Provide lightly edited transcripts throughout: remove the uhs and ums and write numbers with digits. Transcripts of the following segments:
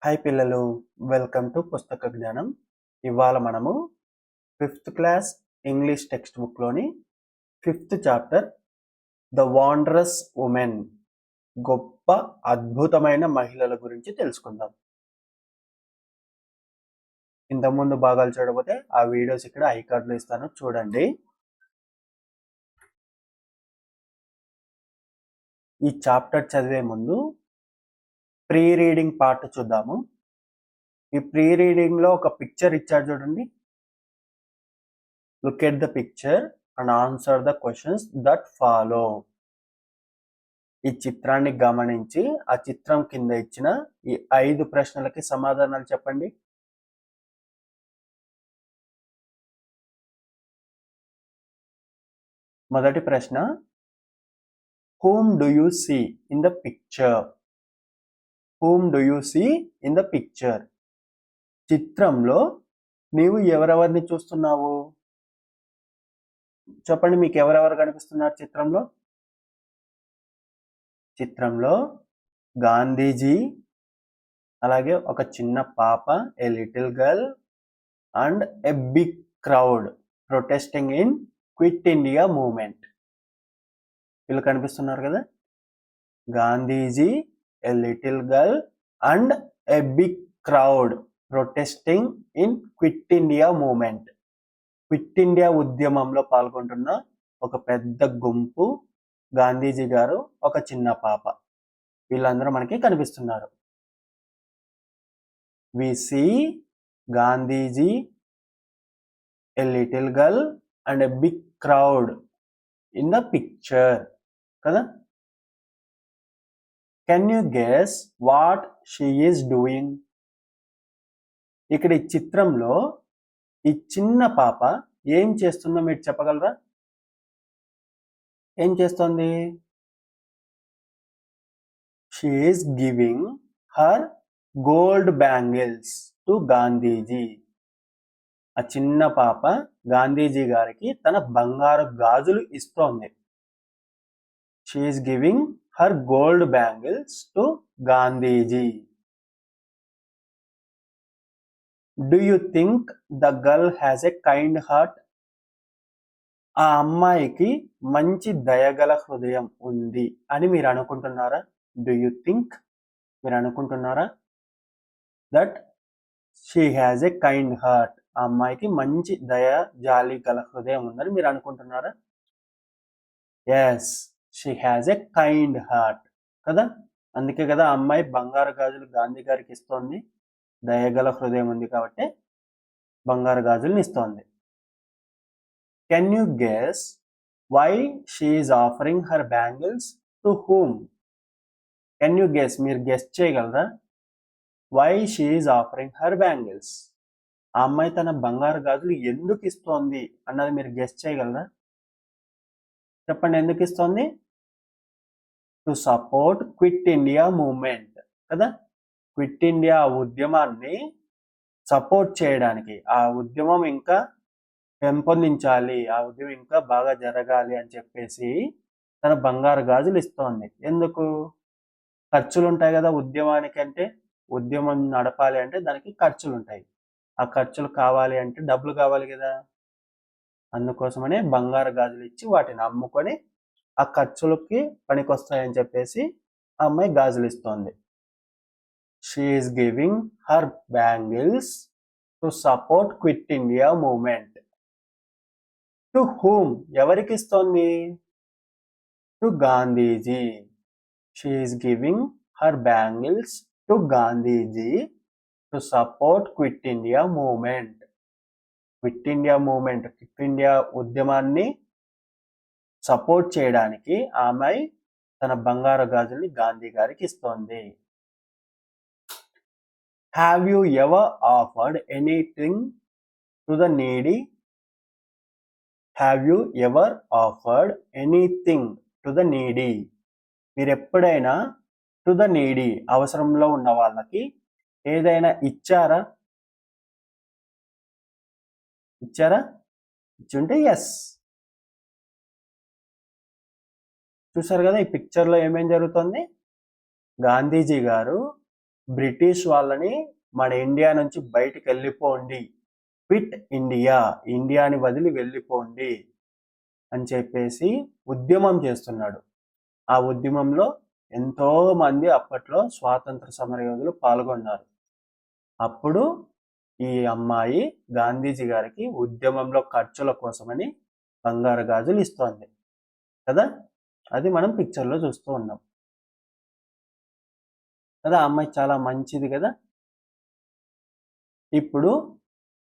Hi పిల్లలు, welcome to పుస్తక జ్ఞానం. ఇవాళ మనము 5th క్లాస్ ఇంగ్లీష్ టెక్స్ట్ బుక్లోని 5th chapter the wondrous women, గొప్ప అద్భుతమైన మహిళల గురించి తెలుసుకుందాం. ఇంతకుముందు భాగాలు చూడకపోతే ఆ వీడియోస్ ఇక్కడ ఐకార్డులో ఇస్తాను, చూడండి. ఈ చాప్టర్ చదివే ముందు ప్రీ రీడింగ్ పార్ట్ చూద్దాము. ఈ ప్రీ రీడింగ్ లో ఒక పిక్చర్ ఇచ్చాడు చూడండి. Look at the picture and answer the questions that follow. ఈ చిత్రాన్ని గమనించి ఆ చిత్రం కింద ఇచ్చిన ఈ 5 ప్రశ్నలకి సమాధానాలు చెప్పండి. మొదటి ప్రశ్న, whom do you see in the picture? Whom do you see in the picture? చిత్రంలో నీవు ఎవరెవరిని చూస్తున్నావు? చెప్పండి, మీకు ఎవరెవరు కనిపిస్తున్నారు చిత్రంలో? చిత్రంలో గాంధీజీ, అలాగే ఒక చిన్న పాప, a little girl, and a big crowd protesting in Quit India movement. వీళ్ళు కనిపిస్తున్నారు కదా. Gandhiji, a little girl and a big crowd protesting in Quit India movement. Quit India ఉద్యమంలో పాల్గొంటున్న ఒక పెద్ద గుంపు, గాంధీజీ గారు, ఒక చిన్న పాప, వీళ్ళందరూ మనకి కనిపిస్తున్నారు. We see Gandhiji, a little girl and a big crowd in the picture కదా. Can you guess what she is doing? ఇక్కడ ఈ చిత్రంలో ఈ చిన్న పాప ఏం చేస్తుందో మీరు చెప్పగలరా? ఏం చేస్తోంది? She is giving her gold bangles to Gandhiji. ఆ చిన్న పాప గాంధీజీ గారికి తన బంగారు గాజులు ఇస్తోంది. She is giving her gold bangles to Gandhiji. Do you think the girl has a kind heart? ఆ అమ్మాయికి మంచి దయగల హృదయం ఉంది అని మీరు అనుకుంటున్నారా? Do you think, మీరు అనుకుంటున్నారా that she has a kind heart? ఆ అమ్మాయికి మంచి దయ, జాలి గల హృదయం ఉందని మీరు అనుకుంటున్నారా? Yes, she has a kind heart కదా. అందుకే కదా ఆ అమ్మాయి బంగారు గాజులు గాంధీ గారికి ఇస్తోంది. దయగల హృదయం ఉంది కాబట్టి బంగారు గాజులను ఇస్తోంది. Can you guess why she is offering her bangles to whom? Can you guess, మీరు గెస్ చేయగలరా? Why she is offering her bangles, ఆ అమ్మాయి తన బంగారు గాజులు ఎందుకు ఇస్తోంది అన్నది మీరు గెస్ చేయగలరా? చెప్పండి, ఎందుకు ఇస్తోంది? To support quit India movement కదా. క్విట్ ఇండియా ఉద్యమాన్ని సపోర్ట్ చేయడానికి, ఆ ఉద్యమం ఇంకా పెంపొందించాలి, ఆ ఉద్యమం ఇంకా బాగా జరగాలి అని చెప్పేసి తన బంగారు గాజులు ఇస్తోంది. ఎందుకు? ఖర్చులు ఉంటాయి కదా ఉద్యమానికి. అంటే ఉద్యమం నడపాలి అంటే దానికి ఖర్చులు ఉంటాయి. ఆ ఖర్చులు కావాలి అంటే డబ్బులు కావాలి కదా. అందుకోసమనే బంగారు గాజులు ఇచ్చి వాటిని అమ్ముకొని ఆ ఖర్చులకి పనికొస్తాయని చెప్పేసి ఆ అమ్మాయి గాజులు ఇస్తోంది. She is giving her bangles to support Quit India movement. To whom? ఎవరికి ఇస్తోంది? To Gandhiji. She is giving her bangles to Gandhiji to support Quit India movement. Quit India movement, Quit India ఉద్యమాన్ని support చేయడానికి ఆమె తన బంగారు గాజుల్ని గాంధీ గారికి ఇస్తోంది. Have you ever offered anything to the needy? Have you ever offered anything to the needy? మీరు ఎప్పుడైనా to the needy, అవసరంలో ఉన్న వాళ్ళకి ఏదైనా ఇచ్చారా? ఇచ్చుంటే ఎస్. చూసారు కదా ఈ పిక్చర్లో ఏమేం జరుగుతుంది? గాంధీజీ గారు బ్రిటిష్ వాళ్ళని మన ఇండియా నుంచి బయటికి వెళ్ళిపోండి, క్విట్ ఇండియా, ఇండియాని వదిలి వెళ్ళిపోండి అని చెప్పేసి ఉద్యమం చేస్తున్నాడు. ఆ ఉద్యమంలో ఎంతో మంది అప్పట్లో స్వాతంత్ర సమరయోధులు పాల్గొన్నారు. అప్పుడు ఈ అమ్మాయి గాంధీజీ గారికి ఉద్యమంలో ఖర్చుల కోసమని బంగారు గాజులు ఇస్తోంది కదా. అది మనం పిక్చర్లో చూస్తూ ఉన్నాం కదా. ఆ అమ్మాయి చాలా మంచిది కదా. ఇప్పుడు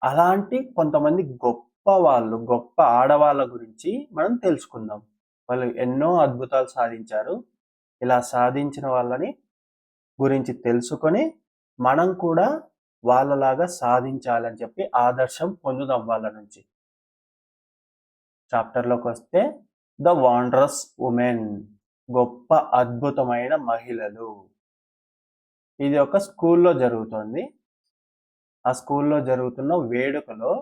అలాంటి కొంతమంది గొప్ప ఆడవాళ్ళ గురించి మనం తెలుసుకుందాం. వాళ్ళు ఎన్నో అద్భుతాలు సాధించారు. ఇలా సాధించిన వాళ్ళని గురించి తెలుసుకొని మనం కూడా వాళ్ళలాగా సాధించాలని చెప్పి ఆదర్శం పొందుదాం వాళ్ళ నుంచి. చాప్టర్లోకి వస్తే ద వాండరస్ ఉమెన్, గొప్ప అద్భుతమైన మహిళలు. ఇది ఒక స్కూల్లో జరుగుతుంది. ఆ స్కూల్లో జరుగుతున్న వేడుకలో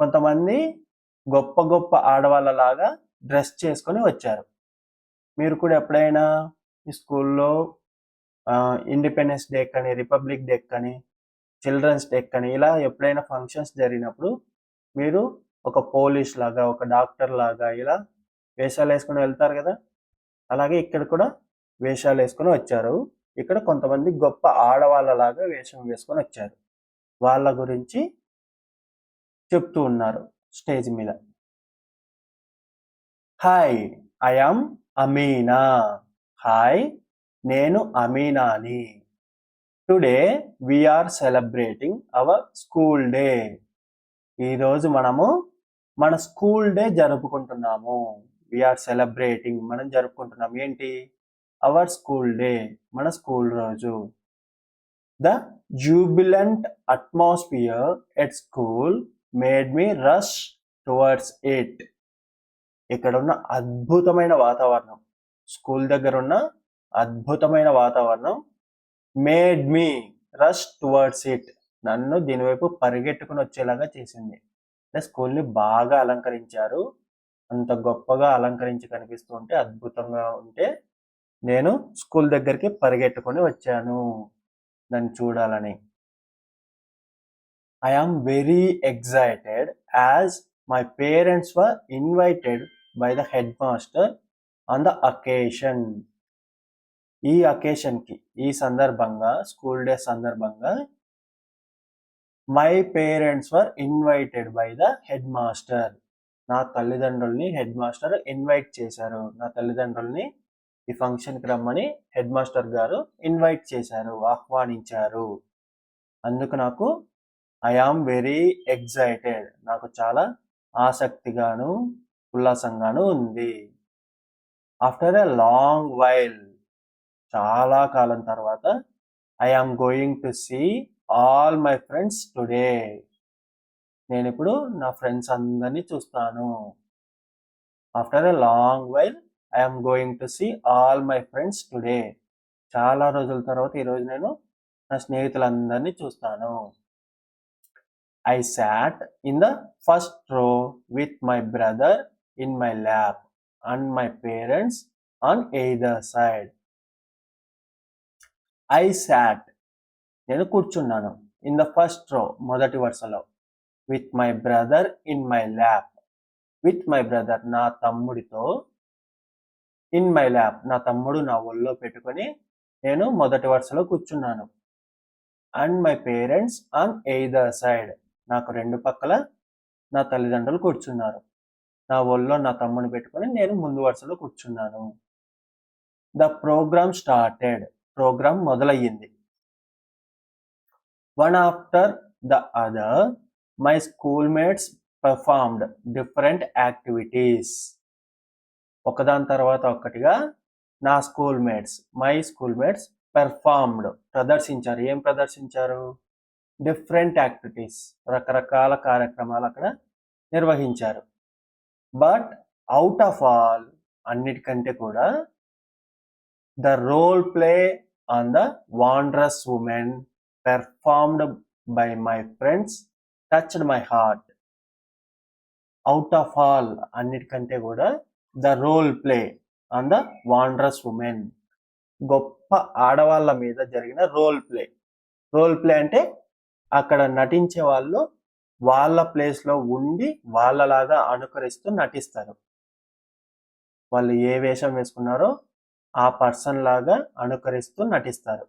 కొంతమంది గొప్ప ఆడవాళ్ళలాగా డ్రెస్ చేసుకొని వచ్చారు. మీరు కూడా ఎప్పుడైనా ఈ స్కూల్లో ఇండిపెండెన్స్ డే కానీ, రిపబ్లిక్ డే కానీ, చిల్డ్రన్స్ డే కానీ ఇలా ఎప్పుడైనా ఫంక్షన్స్ జరిగినప్పుడు మీరు ఒక పోలీస్ లాగా, ఒక డాక్టర్ లాగా ఇలా వేషాలు వేసుకొని వెళ్తారు కదా. అలాగే ఇక్కడ కూడా వేషాలు వేసుకొని వచ్చారు. ఇక్కడ కొంతమంది గొప్ప ఆడవాళ్ళలాగా వేషం వేసుకొని వచ్చారు. వాళ్ళ గురించి చెప్తూ ఉన్నారు స్టేజ్ మీద. Hi, I am Amina. Hi, నేను అమీనాని. Today we are celebrating our school day. ఈరోజు మనము మన స్కూల్ డే జరుపుకుంటున్నాము. వీఆర్ సెలబ్రేటింగ్, మనం జరుపుకుంటున్నాం ఏంటి? అవర్ స్కూల్ డే, మన స్కూల్ రోజు. The jubilant atmosphere at school made me rush towards it. ఇక్కడ ఉన్న అద్భుతమైన వాతావరణం, స్కూల్ దగ్గర ఉన్న అద్భుతమైన వాతావరణం made me rush towards it, నన్ను దీని వైపు పరిగెట్టుకుని వచ్చేలాగా చేసింది. అంటే స్కూల్ని బాగా అలంకరించారు. అంత గొప్పగా అలంకరించి కనిపిస్తూ ఉంటే, అద్భుతంగా ఉంటే నేను స్కూల్ దగ్గరికి పరిగెట్టుకొని వచ్చాను దాన్ని చూడాలని. I am very excited as my parents were invited by the headmaster on the occasion. ఈ అకేషన్కి, ఈ సందర్భంగా, స్కూల్ డే సందర్భంగా my parents were invited by the head master, నా తల్లిదండ్రుల్ని హెడ్ మాస్టర్ ఇన్వైట్ చేశారు. నా తల్లిదండ్రుల్ని ఈ ఫంక్షన్కి రమ్మని హెడ్ మాస్టర్ గారు ఇన్వైట్ చేశారు, ఆహ్వానించారు. అందుకు నాకు ఐ ఆమ్ వెరీ ఎక్సైటెడ్, నాకు చాలా ఆసక్తిగాను ఉల్లాసంగాను ఉంది. ఆఫ్టర్ ఎ లాంగ్ వైల్, చాలా కాలం తర్వాత, I am going to see all my friends today, నేను ఇప్పుడు నా ఫ్రెండ్స్ అందరినీ చూస్తాను. After a long while I am going to see all my friends today, చాలా రోజుల తర్వాత ఈరోజు నేను నా స్నేహితులందరినీ చూస్తాను. I sat in the first row with my brother in my lap and my parents on either side. I sat, నేను కూర్చున్నాను, in the first row, మొదటి వరుసలో, with my brother in my lap, with my brother, నా తమ్ముడితో, in my lap, నా తమ్ముడు నా ఒళ్ళో పెట్టుకొని నేను మొదటి వరుసలో కూర్చున్నాను. and my parents on either side, నాకు రెండు పక్కల నా తల్లిదండ్రులు కూర్చున్నారు. నా ఒళ్ళో నా తమ్ముని పెట్టుకొని నేను ముందు వరుసలో కూర్చున్నాను. ద ప్రోగ్రామ్ స్టార్టెడ్, ప్రోగ్రామ్ మొదలయ్యింది. One after the other my schoolmates performed different activities. ఒకదాని తర్వాత ఒక్కటిగా నా స్కూల్మేట్స్, మై స్కూల్మేట్స్ పెర్ఫార్మ్డ్, ప్రదర్శించారు. ఏం ప్రదర్శించారు? డిఫరెంట్ యాక్టివిటీస్, రకరకాల కార్యక్రమాలు అక్కడ నిర్వహించారు. బట్ అవుట్ ఆఫ్ ఆల్, అన్నిటికంటే కూడా, the role play on the wondrous women performed by my friends touched my heart. Out of all, అన్నిటికంటే కూడా, the role play on the wondrous women, గొప్ప ఆడవాళ్ళ మీద జరిగిన రోల్ ప్లే. రోల్ ప్లే అంటే అక్కడ నటించే వాళ్ళు వాళ్ళ ప్లేస్లో ఉండి వాళ్ళలాగా అనుకరిస్తూ నటిస్తారు. వాళ్ళు ఏ వేషం వేసుకున్నారో ఆ పర్సన్ లాగా అనుకరిస్తూ నటిస్తారు.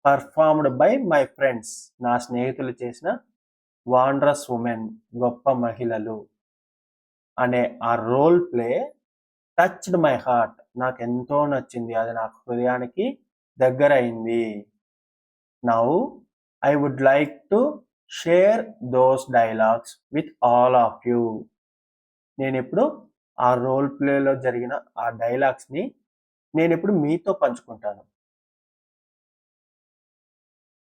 పర్ఫార్మ్డ్ బై మై ఫ్రెండ్స్, నా స్నేహితులు చేసిన వాండ్రస్ ఉమెన్, గొప్ప మహిళలు అనే ఆ role play touched my heart, నాకు ఎంతో నచ్చింది, అది నాకు హృదయానికి దగ్గర అయింది. Now I would like to share those dialogues with all of you. నేను ఇప్పుడు ఆ రోల్ ప్లేలో జరిగిన ఆ డైలాగ్స్ని నేను ఇప్పుడు మీతో పంచుకుంటాను.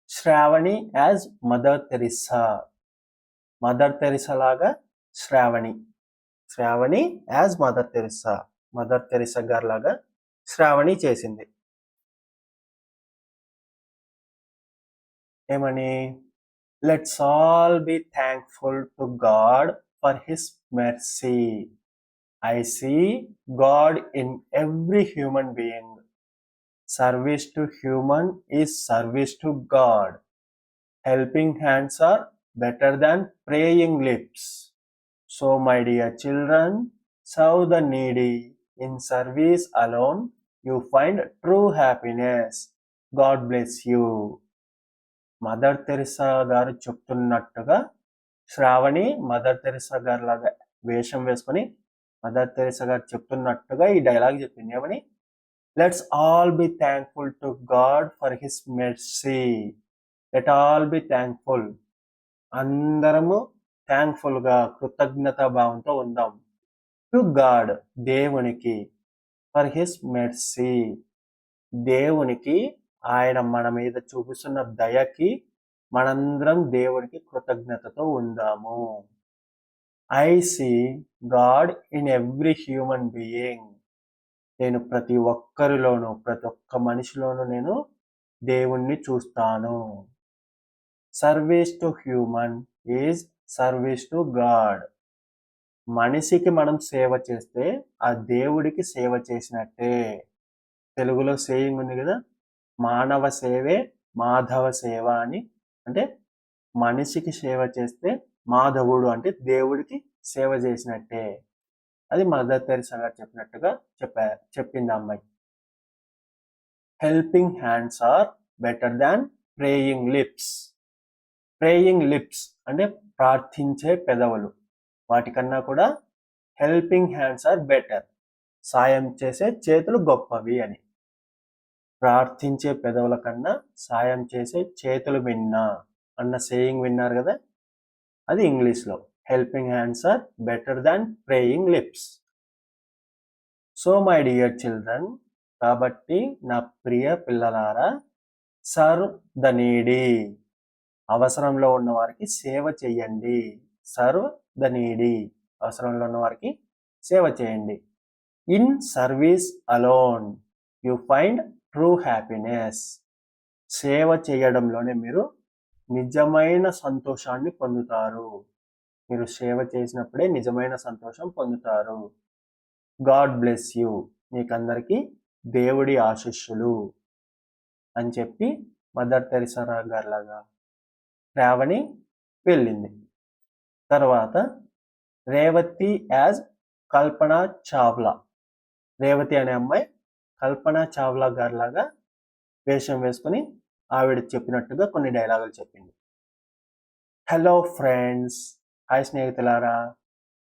Shravani as Mother Teresa, Mother Teresa లాగా Shravani. Shravani as Mother Teresa, Mother Teresa గారు లాగా శ్రావణి చేసింది. ఏమని? Let's all be thankful to God for his mercy. I see God in every human being. Service to human is service to God. Helping hands are better than praying lips. So, my dear children, serve the needy. In service alone, you find true happiness. God bless you. Mother Teresa గారు చెప్తున్నట్టుగా Shravani mother Teresa గారు లాగా వేషం వేసుకొని mother Teresa గారు చెప్తున్నట్టుగా ఈ dialogue చెప్పింది. ఏమని? Let's all be thankful to God for his mercy. Let all be thankful, అందరము థ్యాంక్ఫుల్గా కృతజ్ఞతా భావంతో ఉందాం. టు గాడ్, దేవునికి. ఫర్ హిస్ మెర్సీ, దేవునికి ఆయన మన మీద చూపిస్తున్న దయకి మనందరం దేవునికి కృతజ్ఞతతో ఉందాము. I see God in every human being. నేను ప్రతి ఒక్కరిలోనూ, ప్రతి ఒక్క మనిషిలోనూ నేను దేవుణ్ణి చూస్తాను. Service to human is service to God. మనిషికి మనం సేవ చేస్తే ఆ దేవుడికి సేవ చేసినట్టే. తెలుగులో సేయింగ్ ఉంది కదా, మానవ సేవే మాధవ సేవ అని. అంటే మనిషికి సేవ చేస్తే మాధవుడు అంటే దేవుడికి సేవ చేసినట్టే. అది మదర్ తెరిసా గారు చెప్పినట్టుగా చెప్పింది అమ్మాయి. Helping hands are better than praying lips. Praying lips అంటే ప్రార్థించే పెదవులు, వాటికన్నా కూడా హెల్పింగ్ హ్యాండ్స్ ఆర్ బెటర్, సాయం చేసే చేతులు గొప్పవి అని. ప్రార్థించే పెదవుల కన్నా సాయం చేసే చేతులు విన్నా అన్న సేయింగ్ విన్నారు కదా, అది ఇంగ్లీష్లో. Helping hands are better than praying lips. So my dear children, కాబట్టి నా ప్రియ పిల్లలారా, సర్వ్ ద నీడీ, అవసరంలో ఉన్న వారికి సేవ చేయండి. సర్వ్ ద నీడీ, అవసరంలో ఉన్న వారికి సేవ చేయండి. In service alone you find true happiness. సేవ చేయడంలోనే మీరు నిజమైన సంతోషాన్ని పొందుతారు. మీరు సేవ చేసినప్పుడే నిజమైన సంతోషం పొందుతారు. గాడ్ బ్లెస్ యూ, మీకందరికీ దేవుడి ఆశీస్సులు అని చెప్పి మదర్ తెరిసా గారి లాగా శ్రావణి వెళ్ళింది. తర్వాత రేవతి యాజ్ కల్పనా చావ్లా. రేవతి అనే అమ్మాయి కల్పనా చావ్లా గారి లాగా వేషం వేసుకుని ఆవిడ చెప్పినట్టుగా కొన్ని డైలాగులు చెప్పింది. హలో ఫ్రెండ్స్, హాయ్ స్నేహితులారా,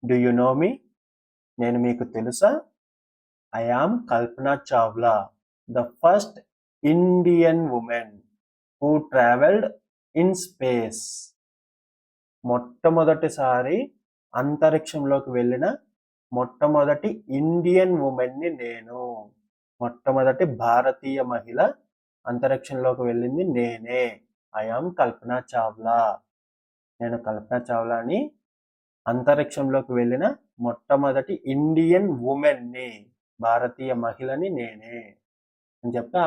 డూ యు నో మీ, నేను మీకు తెలుసా? I am Kalpana Chawla, the first Indian women who travelled in space. మొట్టమొదటిసారి అంతరిక్షంలోకి వెళ్ళిన మొట్టమొదటి ఇండియన్ ఉమెన్ని నేను. మొట్టమొదటి భారతీయ మహిళ అంతరిక్షంలోకి వెళ్ళింది నేనే. ఐ యామ్ కల్పనా చావ్లా, నేను కల్పనా చావ్లాని. అంతరిక్షంలోకి వెళ్ళిన మొట్టమొదటి ఇండియన్ ఉమెన్ని, భారతీయ మహిళని నేనే అని చెప్తే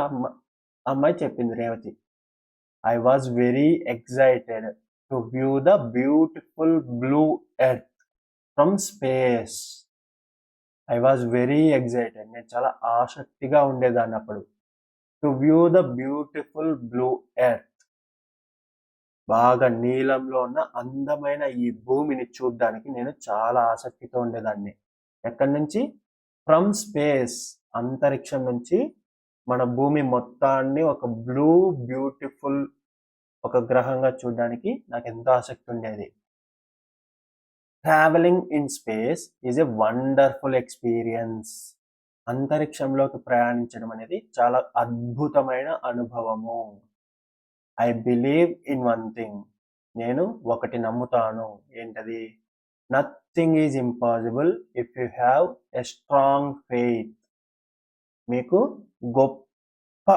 అమ్మాయి చెప్పింది Revathi. I was very excited to view the beautiful blue earth from space. I was very excited, నేను చాలా ఆసక్తిగా ఉండేదాన్ని అప్పుడు. To view the beautiful blue earth. బాగా నీలంలో ఉన్న అందమైన ఈ భూమిని చూడ్డానికి నేను చాలా ఆసక్తితో ఉండేదాన్ని. ఎక్కడి నుంచి? ఫ్రమ్ స్పేస్, అంతరిక్షం నుంచి మన భూమి మొత్తాన్ని ఒక బ్లూ బ్యూటిఫుల్ ఒక గ్రహంగా చూడడానికి నాకు ఎంతో ఆసక్తి ఉండేది. Travelling in space is a wonderful experience. అంతరిక్షంలోకి ప్రయాణించడం అనేది చాలా అద్భుతమైన అనుభవము. I believe in one thing. నేను ఒకటి నమ్ముతాను. ఏంటది? Nothing is impossible if you have a strong faith. మీకు గొప్ప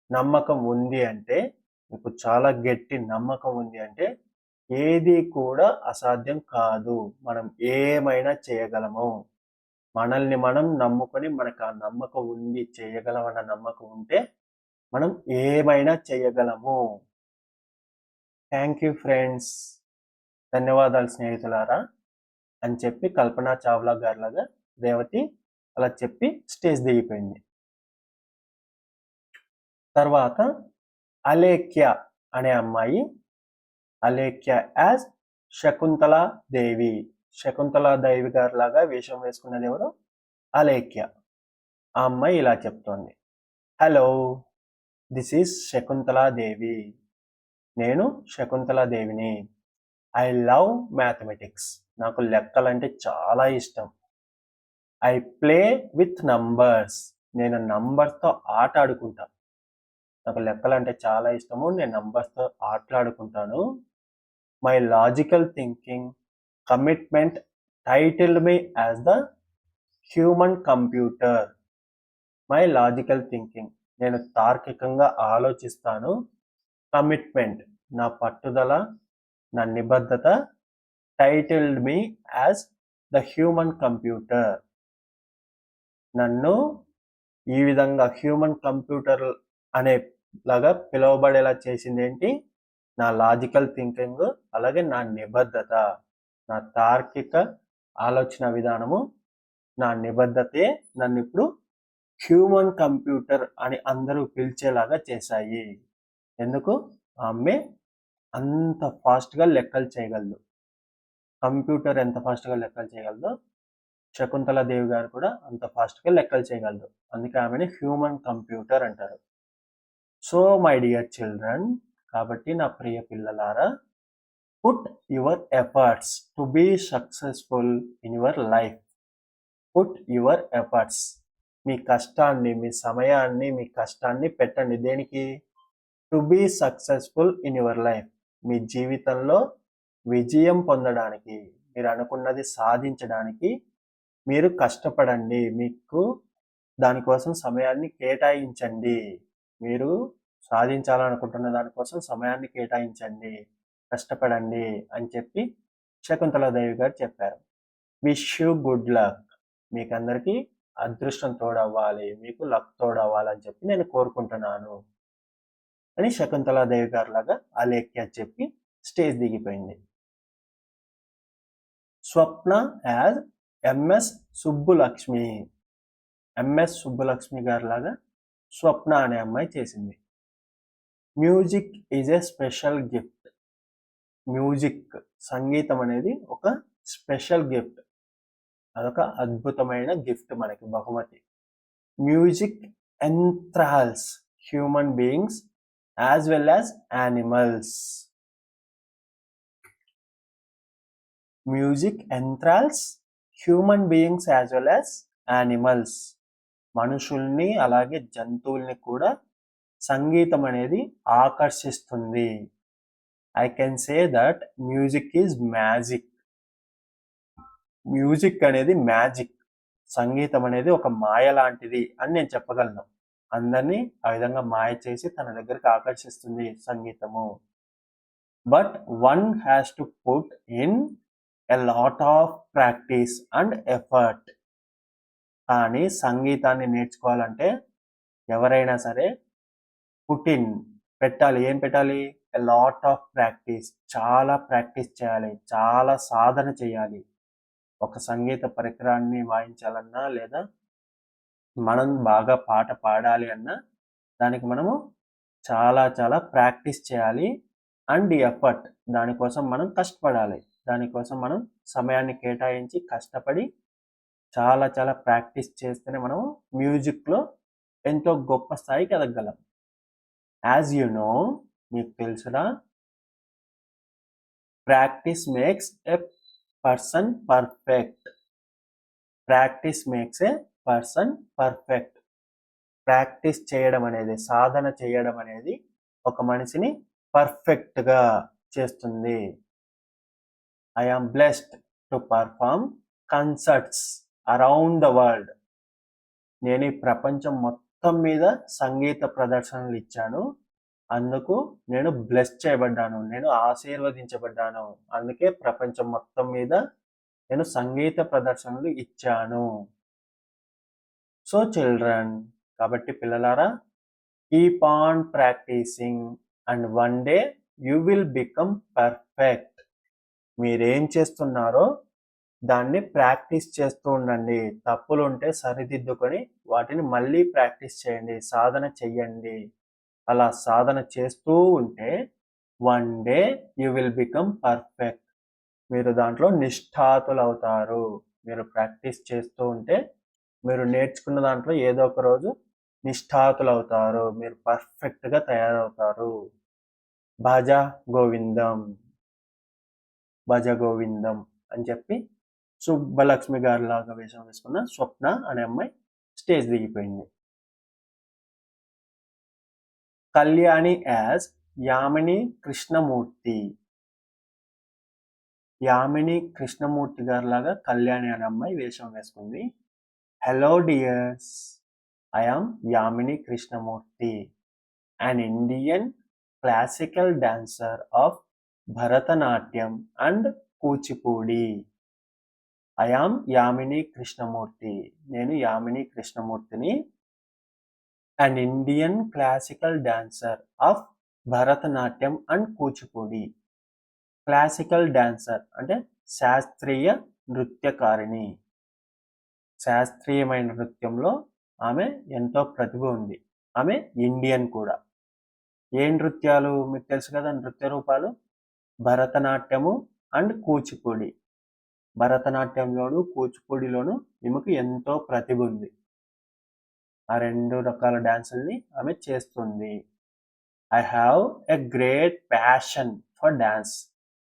నమ్మకం ఉంది అంటే, మీకు చాలా గట్టి నమ్మకం ఉంది అంటే ఏది కూడా అసాధ్యం కాదు. మనం ఏమైనా చేయగలము. మనల్ని మనం నమ్ముకొని మనకు ఆ నమ్మకం ఉంది, చేయగలమన్న నమ్మకం ఉంటే మనం ఏమైనా చేయగలము. థ్యాంక్ యూ ఫ్రెండ్స్, ధన్యవాదాలు స్నేహితులారా అని చెప్పి కల్పనా చావ్లా గారిలాగా రేవతి అలా చెప్పి స్టేజ్ దిగిపోయింది. తర్వాత అలేఖ్య అనే అమ్మాయి, అలేఖ్య యాజ్ శకుంతలా దేవి. శకుంతలా దేవి గారి లాగా వేషం వేసుకున్నది ఎవరు? అలేఖ్య. ఆ అమ్మాయి ఇలా చెప్తోంది, hello, this is Shakuntala Devi. నేను శకుంతలా దేవిని. I love mathematics. నాకు లెక్కలంటే చాలా ఇష్టం. I play with numbers. నేను నంబర్స్తో ఆట ఆడుకుంటా. నాకు లెక్కలంటే చాలా ఇష్టము. నేను నంబర్స్తో ఆటలాడుకుంటాను. My logical thinking commitment titled me as the human computer. My logical thinking, నేను తార్కికంగా ఆలోచిస్తాను. కమిట్మెంట్, నా పట్టుదల, నా నిబద్ధత. Titled me as the human computer, నన్ను ఈ విధంగా హ్యూమన్ కంప్యూటర్ అనే లాగా పిలువబడేలా చేసింది ఏంటి? నా లాజికల్ థింకింగ్, అలాగే నా నిబద్ధత, నా తార్కిక ఆలోచన విధానము, నా నిబద్ధతే నన్ను ఇప్పుడు హ్యూమన్ కంప్యూటర్ అని అందరూ పిలిచేలాగా చేశాయి. ఎందుకు? ఆమె అంత ఫాస్ట్గా లెక్కలు చేయగలదు. కంప్యూటర్ ఎంత ఫాస్ట్గా లెక్కలు చేయగలదో శకుంతలా దేవి గారు కూడా అంత ఫాస్ట్గా లెక్కలు చేయగలదు. అందుకే ఆమెని హ్యూమన్ కంప్యూటర్ అంటారు. సో మై డియర్ చిల్డ్రన్, కాబట్టి నా ప్రియ పిల్లలారా, put your efforts to be successful in your life. Put your efforts, మీ కష్టాన్ని, మీ సమయాన్ని, మీ కష్టాన్ని పెట్టండి. దేనికి? To be successful in your life. మీ జీవితంలో విజయం పొందడానికి, మీరు అనుకున్నది సాధించడానికి మీరు కష్టపడండి. మీకు దానికోసం సమయాన్ని కేటాయించండి. మీరు సాధించాలనుకుంటున్న దానికోసం సమయాన్ని కేటాయించండి, కష్టపడండి అని చెప్పి శకుంతలాదేవి గారు చెప్పారు. Wish you good luck. మీకు అందరికీ అదృష్టం తోడవ్వాలి, మీకు లక్ తోడవ్వాలని చెప్పి నేను కోరుకుంటున్నాను అని శకుంతలాదేవి గారు లాగా అలేఖ్య చెప్పి స్టేజ్ దిగిపోయింది. Swapna as MS Subbulakshmi. MS Subbulakshmi గారి లాగా స్వప్న అనే అమ్మాయి చేసింది. Music is a special gift. Music, సంగీతం అనేది ఒక స్పెషల్ గిఫ్ట్. అదొక అద్భుతమైన గిఫ్ట్, మనకి బహుమతి. Music enthrals human beings as well as animals. Music enthrals human beings as well as animals. మనుషుల్ని అలాగే జంతువుల్ని కూడా సంగీతం అనేది ఆకర్షిస్తుంది. I can say that music is magic. Music అనేది మ్యాజిక్, సంగీతం అనేది ఒక మాయ లాంటిది అని నేను చెప్పగలను. అందరినీ ఆ విధంగా మాయ చేసి తన దగ్గరికి ఆకర్షిస్తుంది సంగీతము. But one has to put in a lot of practice and effort. కానీ సంగీతాన్ని నేర్చుకోవాలంటే ఎవరైనా సరే పుట్టిన్ పెట్టాలి. ఏం పెట్టాలి? A lot of practice. చాలా ప్రాక్టీస్ చేయాలి, చాలా సాధన చేయాలి. ఒక సంగీత పరికరాన్ని వాయించాలన్నా లేదా మనం బాగా పాట పాడాలి అన్నా దానికి మనము చాలా చాలా ప్రాక్టీస్ చేయాలి. అండ్ ఎఫర్ట్, దానికోసం మనం కష్టపడాలి. దానికోసం మనం సమయాన్ని కేటాయించి కష్టపడి చాలా చాలా ప్రాక్టీస్ చేస్తేనే మనం మ్యూజిక్లో ఎంతో గొప్ప స్థాయికి ఎదగగలం. యాజ్ యు నో, మీకు తెలుసురా, practice makes a person perfect. Practice makes a person perfect. Practice చేయడం అనేది, సాధన చేయడం అనేది ఒక మనిషిని పర్ఫెక్ట్గా చేస్తుంది. I am blessed to perform concerts around the world. నేను ఈ ప్రపంచం మొత్తం మీద సంగీత ప్రదర్శనలు ఇచ్చాను. అందుకు నేను బ్లెస్ చేయబడ్డాను, నేను ఆశీర్వదించబడ్డాను. అందుకే ప్రపంచం మొత్తం మీద నేను సంగీత ప్రదర్శనలు ఇచ్చాను. సో చిల్డ్రన్, కాబట్టి పిల్లలారా, keep on practising and one day you will become perfect. మీరేం చేస్తున్నారో దాన్ని ప్రాక్టీస్ చేస్తూ ఉండండి. తప్పులు ఉంటే సరిదిద్దుకొని వాటిని మళ్ళీ ప్రాక్టీస్ చేయండి, సాధన చెయ్యండి. అలా సాధన చేస్తూ ఉంటే one day you will become perfect. మీరు దాంట్లో నిష్ఠాతులు అవుతారు. మీరు ప్రాక్టీస్ చేస్తూ ఉంటే మీరు నేర్చుకున్న దాంట్లో ఏదో ఒక రోజు నిష్ఠాతులు అవుతారు, మీరు పర్ఫెక్ట్గా తయారవుతారు. భజ గోవిందం, భజ గోవిందం అని చెప్పి సుబ్బలక్ష్మి గారి లాగా వేషం వేసుకున్న స్వప్న అనే అమ్మాయి స్టేజ్ దిగిపోయింది. కళ్యాణి యాజ్ యామిని కృష్ణమూర్తి. యామిని కృష్ణమూర్తి గారి లాగా కళ్యాణి అనే అమ్మాయి వేషం వేసుకుంది. Hello dears, I am Yamini Krishnamurthy, an Indian classical dancer of Bharatanatyam and Kuchipudi. I am Yamini Krishnamurthy. నేను యామిని కృష్ణమూర్తిని. an Indian classical dancer of Bharatanatyam and Kuchipudi. Classical dancer అంటే శాస్త్రీయ నృత్యకారిణి. శాస్త్రీయమైన నృత్యంలో ఆమె ఎంతో ప్రతిభ ఉంది. ఆమె ఇండియన్ కూడా. ఏ నృత్యాలు మీకు తెలుసు కదా, నృత్య రూపాలు భరతనాట్యము అండ్ కూచిపూడి. భరతనాట్యంలోను కూచిపూడిలోను ఈమెకు ఎంతో ప్రతిభ ఉంది. ఆ రెండు రకాల డాన్సుల్ని ఆమె చేస్తుంది. I have a great passion for dance.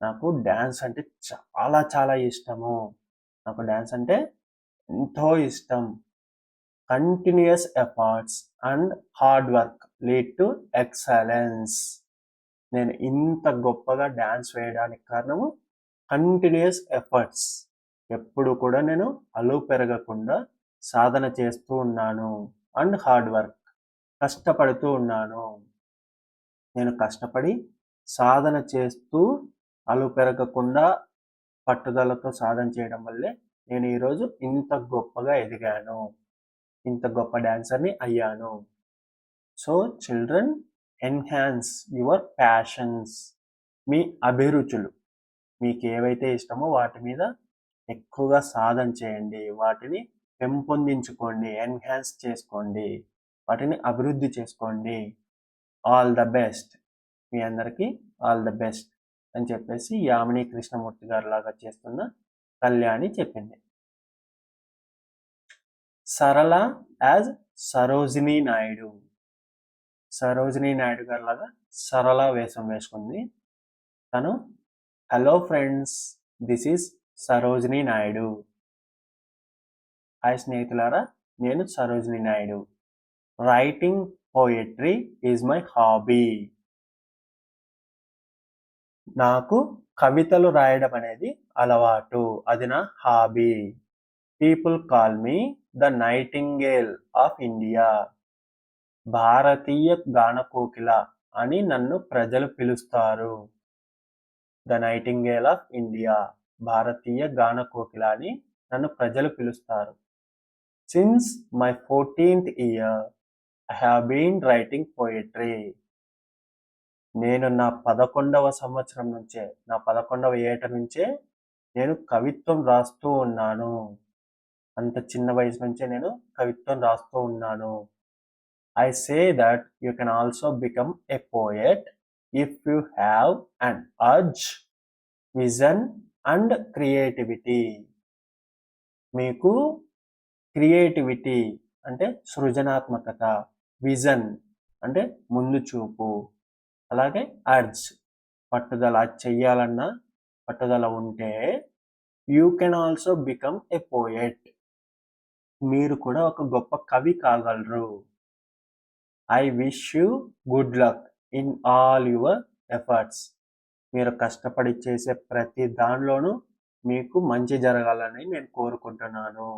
నాకు డాన్స్ అంటే చాలా చాలా ఇష్టము. నాకు డాన్స్ అంటే ఎంతో ఇష్టం. Continuous efforts and hard work lead to excellence. నేను ఇంత గొప్పగా డాన్స్ వేయడానికి కారణము కంటిన్యూస్ ఎఫర్ట్స్. ఎప్పుడు కూడా నేను అలుపు పెరగకుండా సాధన చేస్తూ ఉన్నాను. అండ్ హార్డ్ వర్క్, కష్టపడుతూ ఉన్నాను. నేను కష్టపడి సాధన చేస్తూ అలుపు పెరగకుండా పట్టుదలతో సాధన చేయడం వల్లే నేను ఈరోజు ఇంత గొప్పగా ఎదిగాను, ఇంత గొప్ప డాన్సర్ని అయ్యాను. So children, enhance your passions. మీ అభిరుచులు, మీకు ఏవైతే ఇష్టమో వాటి మీద ఎక్కువగా సాధన చేయండి, వాటిని పెంపొందించుకోండి, ఎన్హాన్స్ చేసుకోండి, వాటిని అభివృద్ధి చేసుకోండి. All the best. మీ అందరికీ ఆల్ ద బెస్ట్ అని చెప్పేసి యామిని కృష్ణమూర్తి గారు లాగా చేస్తున్న కళ్యాణి చెప్పింది. సరళ యాజ్ సరోజినీ నాయుడు. సరోజినీ నాయుడు గారు లాగా సరళ వేషం వేసుకుంది. తను hello friends, this is Sarojini Naidu. Hi స్నేహితులారా, నేను Sarojini Naidu. Writing poetry is my hobby. నాకు కవితలు రాయడం అనేది అలవాటు, అది నా hobby. People call me the nightingale of India. భారతీయ గానకోకిల అని నన్ను ప్రజలు పిలుస్తారు. ద నైటింగేల్ ఆఫ్ ఇండియా, భారతీయ గానకోకిల అని నన్ను ప్రజలు పిలుస్తారు. Since my 14th year I have been writing poetry. నేను నా 11వ సంవత్సరం నుంచే, నా 11వ ఏట నుంచే నేను కవిత్వం రాస్తూ ఉన్నాను. అంత చిన్న వయసు నుంచే నేను కవిత్వం రాస్తూ ఉన్నాను. I say that you can also become a poet if you have an urge, vision and creativity. మీకు క్రియేటివిటీ అంటే సృజనాత్మకత, విజన్ అంటే ముందు చూపు, అలాగే అర్జ్ పట్టుదల, చెయ్యాలన్న పట్టుదల ఉంటే you can also become a poet, మీరు కూడా ఒక గొప్ప కవి కాగలరు. I wish you good luck in all your efforts, మీరు కష్టపడి చేసే ప్రతి దానిలోనూ మీకు మంచి జరగాలని నేను కోరుకుంటున్నాను.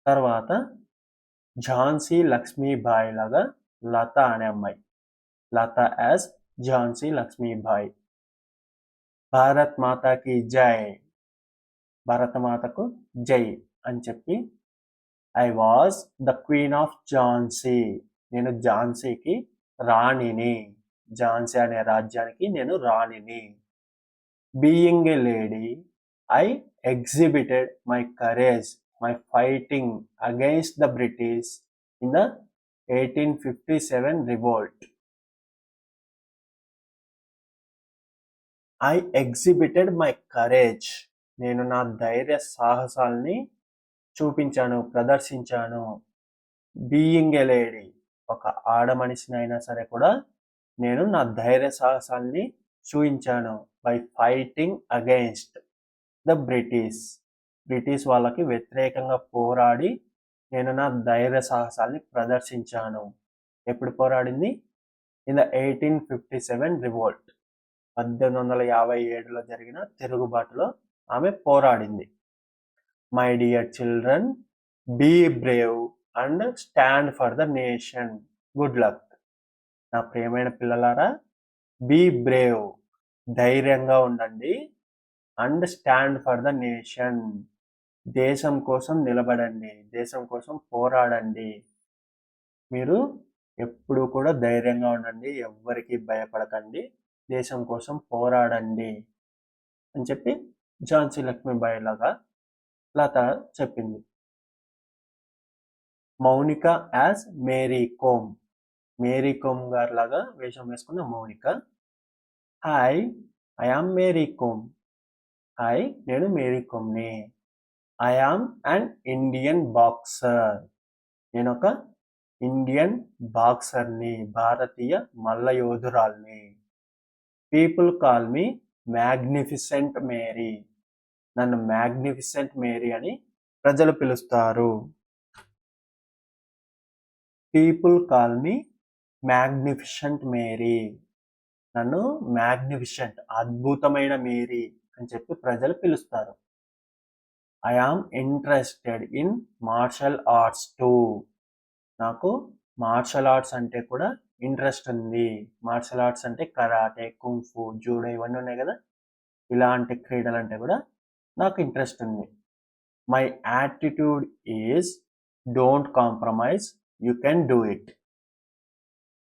తర్వాత ఝాన్సీ లక్ష్మీబాయి లాగా లత అనే అమ్మాయి, లత యాజ్ ఝాన్సీ లక్ష్మీబాయి. భారత్ మాతాకి జై, భరతమాతకు జై అని చెప్పి I was the queen of Jhansi, నేను ఝాన్సీకి రాణిని, ఝాన్సీ అనే రాజ్యానికి నేను రాణిని. Being a lady I exhibited my courage, my fighting against the British in the 1857 revolt. I exhibited my courage, నేను నా ధైర్య సాహసాల్ని చూపించాను, ప్రదర్శించాను. బీయింగ్ ఏ లేడీ, ఒక ఆడ మనిషినైనా సరే కూడా నేను నా ధైర్య సాహసాల్ని చూపించాను. By fighting against the British, British వాళ్ళకి వ్యతిరేకంగా పోరాడి నేను నా ధైర్య సాహసాల్ని ప్రదర్శించాను. ఎప్పుడు పోరాడింది? ఇన్ ద 1857 రివోల్ట్, 1857లో జరిగిన తిరుగుబాటులో ఆమె పోరాడింది. My dear children, be brave and stand for the nation, good luck. నా ప్రియమైన పిల్లలారా, బీ బ్రేవ్, ధైర్యంగా ఉండండి, and stand for the nation, దేశం కోసం నిలబడండి, దేశం కోసం పోరాడండి. మీరు ఎప్పుడు కూడా ధైర్యంగా ఉండండి, ఎవ్వరికి భయపడకండి, దేశం కోసం పోరాడండి అని చెప్పి ఝాన్సీ లక్ష్మీబాయి లాగా లత చెప్పింది. మౌనిక యాజ్ మేరీ కోమ్, మేరీ కోమ్ గారి లాగా వేషం వేసుకున్న Mounika. Hi, I am Mary Kom, hi నేను మేరీ కోమ్ని. I am an Indian boxer, నేను ఒక ఇండియన్ బాక్సర్ని, భారతీయ మల్ల యోధురాల్ని. People call me magnificent Mary, నన్ను మ్యాగ్నిఫిసెంట్ మేరీ అని ప్రజలు పిలుస్తారు. People call me magnificent Mary, నన్ను మ్యాగ్నిఫిసెంట్, అద్భుతమైన మేరీ అని చెప్పి ప్రజలు పిలుస్తారు. I am interested in martial arts too, నాకు మార్షల్ ఆర్ట్స్ అంటే కూడా ఇంట్రెస్ట్ ఉంది. మార్షల్ ఆర్ట్స్ అంటే కరాటే, కుంఫు, జూడో ఇవన్నీ ఉన్నాయి కదా, ఇలాంటి క్రీడలు అంటే కూడా నాకు ఇంట్రెస్ట్ ఉంది. My attitude is don't compromise, you can do it.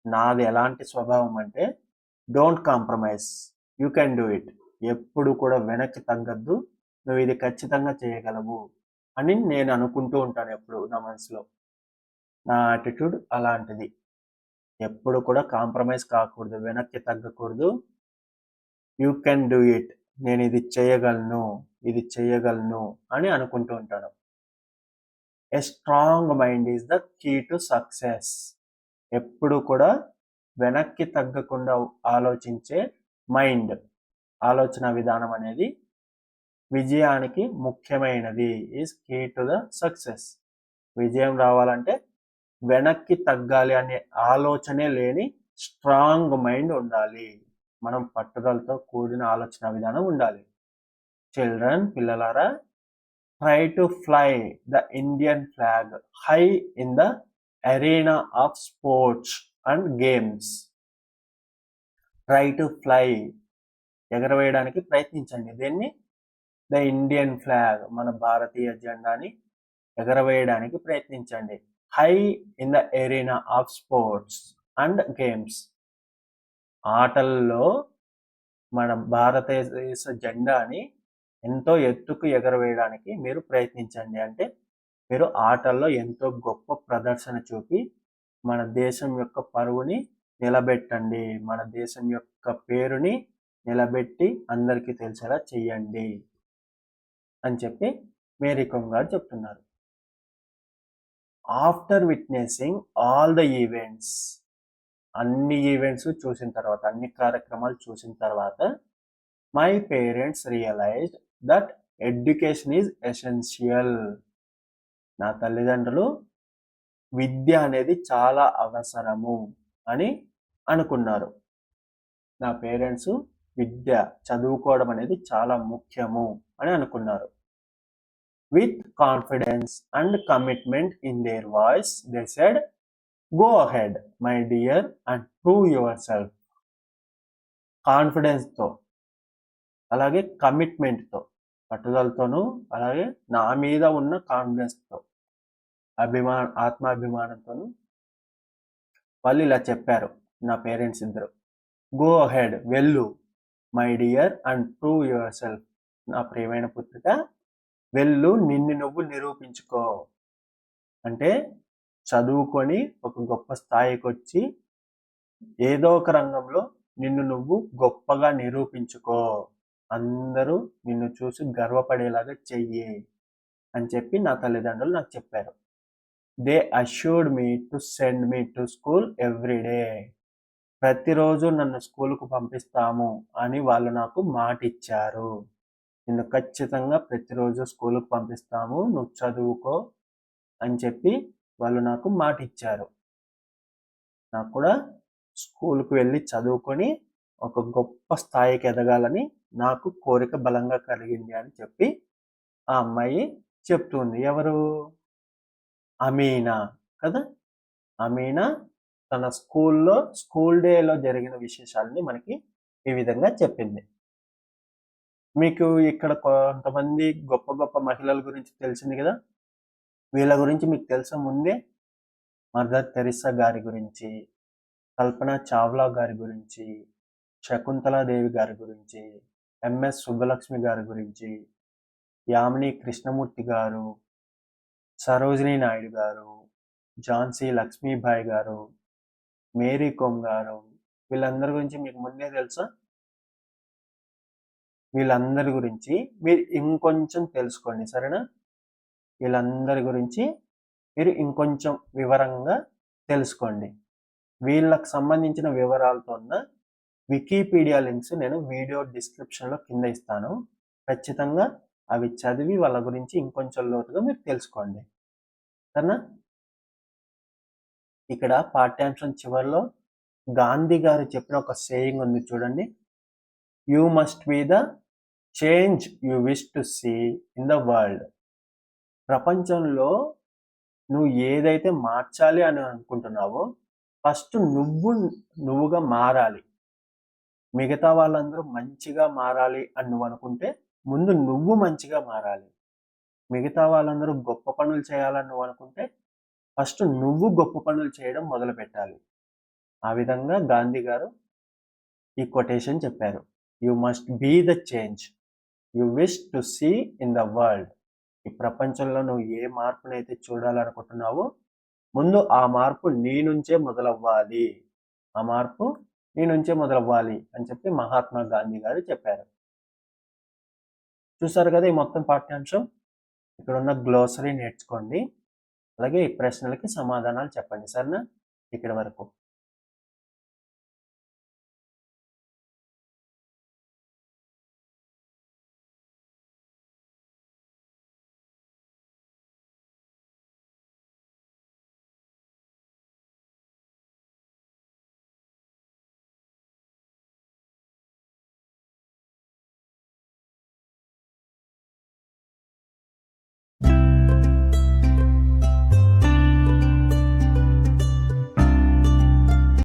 నాది ఎలాంటి స్వభావం అంటే don't compromise, you can do it, ఎప్పుడు కూడా వెనక్కి తగ్గద్దు, నువ్వు ఇది ఖచ్చితంగా చేయగలవు అని నేను అనుకుంటూ ఉంటాను ఎప్పుడు నా మనసులో. నా యాటిట్యూడ్ అలాంటిది, ఎప్పుడు కూడా కాంప్రమైజ్ కాకూడదు, వెనక్కి తగ్గకూడదు. యూ కెన్ డూ ఇట్, నేను ఇది చేయగలను, ఇది చేయగలను అని అనుకుంటూ ఉంటాను. A strong mind is the key to success, ఎప్పుడు కూడా వెనక్కి తగ్గకుండా ఆలోచించే మైండ్, ఆలోచన విధానం అనేది విజయానికి ముఖ్యమైనది. Is key to the success. విజయం రావాలంటే వెనక్కి తగ్గాలి అనే ఆలోచనే లేని స్ట్రాంగ్ మైండ్ ఉండాలి, మనం పట్టుదలతో కూడిన ఆలోచన విధానం ఉండాలి. చిల్డ్రన్, పిల్లలారా, try to fly the Indian flag high in the arena of sports and games. Try to fly, ఎగరవేయడానికి ప్రయత్నించండి. దేన్ని? ద ఇండియన్ ఫ్లాగ్, మన భారతీయ జెండాని ఎగరవేయడానికి ప్రయత్నించండి. High in the arena of sports and games, ఆటల్లో మన భారతదేశ జెండాని ఎంతో ఎత్తుకు ఎగరవేయడానికి మీరు ప్రయత్నించండి. అంటే మీరు ఆటల్లో ఎంతో గొప్ప ప్రదర్శన చూపి మన దేశం యొక్క పరువుని నిలబెట్టండి, మన దేశం యొక్క పేరుని నిలబెట్టి అందరికీ తెలిసేలా చెయ్యండి అని చెప్పి మేరీ కోమ్ గారు చెప్తున్నారు. After witnessing all the events, అన్ని ఈవెంట్స్ చూసిన తర్వాత, అన్ని కార్యక్రమాలు చూసిన తర్వాత, my parents realised that education is essential. నా తల్లిదండ్రులు విద్య అనేది చాలా అవసరము అని అనుకున్నారు. నా పేరెంట్స్ విద్య చదువుకోవడం అనేది చాలా ముఖ్యము అని అనుకున్నారు. With confidence and commitment in their voice they said, go ahead my dear and prove yourself. కాన్ఫిడెన్స్తో, అలాగే కమిట్మెంట్తో, పట్టుదలతోనూ, అలాగే నా మీద ఉన్న కాన్ఫిడెన్స్తో, ఆత్మాభిమానంతోనూ వాళ్ళు ఇలా చెప్పారు నా పేరెంట్స్ ఇద్దరు. గో అహెడ్, వెళ్ళు, my dear and prove your self, నా ప్రియమైన పుత్రిక వెళ్ళు, నిన్ను నువ్వు నిరూపించుకో. అంటే చదువుకొని ఒక గొప్ప స్థాయికి వచ్చి ఏదో ఒక రంగంలో నిన్ను నువ్వు గొప్పగా నిరూపించుకో, అందరూ నిన్ను చూసి గర్వపడేలాగా చెయ్యి అని చెప్పి నా తల్లిదండ్రులు నాకు చెప్పారు. They assured me to send me to school every day. ప్రతిరోజు నన్ను స్కూల్కు పంపిస్తాము అని వాళ్ళు నాకు మాట ఇచ్చారు. నిన్ను ఖచ్చితంగా ప్రతిరోజు స్కూల్కు పంపిస్తాము, నువ్వు చదువుకో అని చెప్పి వాళ్ళు నాకు మాట ఇచ్చారు. నాకు కూడా స్కూల్కి వెళ్ళి చదువుకొని ఒక గొప్ప స్థాయికి ఎదగాలని నాకు కోరిక బలంగా కలిగింది అని చెప్పి ఆ అమ్మాయి చెప్తుంది. ఎవరు? అమీనా కదా. అమీనా తన స్కూల్ డేలో జరిగిన విశేషాలని మనకి ఈ విధంగా చెప్పింది. మీకు ఇక్కడ కొంతమంది గొప్ప గొప్ప మహిళల గురించి తెలిసింది కదా. వీళ్ళ గురించి మీకు తెలుసా ముందే? మదర్ తెరిసా గారి గురించి, కల్పనా చావ్లా గారి గురించి, శకుంతలాదేవి గారి గురించి, ఎంఎస్ సుబ్బలక్ష్మి గారి గురించి, యామిని కృష్ణమూర్తి గారు, సరోజినీ నాయుడు గారు, ఝాన్సీ లక్ష్మీబాయి గారు, మేరీ కోమ్ గారు, వీళ్ళందరి గురించి మీకు ముందే తెలుసా? వీళ్ళందరి గురించి మీరు ఇంకొంచెం తెలుసుకోండి, సరేనా? వీళ్ళందరి గురించి మీరు ఇంకొంచెం వివరంగా తెలుసుకోండి. వీళ్ళకు సంబంధించిన వివరాలతో ఉన్న వికీపీడియా లింక్స్ నేను వీడియో డిస్క్రిప్షన్లో కింద ఇస్తాను. ఖచ్చితంగా అవి చదివి వాళ్ళ గురించి ఇంకొంచెం లోతుగా మీరు తెలుసుకోండి, సరేనా? ఇక్కడ పాఠ్యాంశం చివరిలో గాంధీ గారు చెప్పిన ఒక సేయింగ్ ఉంది చూడండి. You must be the change you wish to see in the world. ప్రపంచంలో నువ్వు ఏదైతే మార్చాలి అని అనుకుంటున్నావో ఫస్ట్ నువ్వుగా మారాలి. మిగతా వాళ్ళందరూ మంచిగా మారాలి అని నువ్వు అనుకుంటే ముందు నువ్వు మంచిగా మారాలి. మిగతా వాళ్ళందరూ గొప్ప పనులు చేయాలని నువ్వు అనుకుంటే ఫస్ట్ నువ్వు గొప్ప పనులు చేయడం మొదలు పెట్టాలి. ఆ విధంగా గాంధీ గారు ఈ కొటేషన్ చెప్పారు. You must be the change you wish to see in the world. ఈ ప్రపంచంలో నువ్వు ఏ మార్పునైతే చూడాలనుకుంటున్నావో ముందు ఆ మార్పు నీ నుంచే మొదలవ్వాలి. ఆ మార్పు నీ నుంచే మొదలవ్వాలి అని చెప్పి మహాత్మా గాంధీ గారు చెప్పారు. చూసారు కదా ఈ మొత్తం పాఠ్యాంశం. ఇక్కడ ఉన్న గ్లోసరీ నేర్చుకోండి, అలాగే ఈ ప్రశ్నలకి సమాధానాలు చెప్పండి, సరేనా? ఇక్కడి వరకు.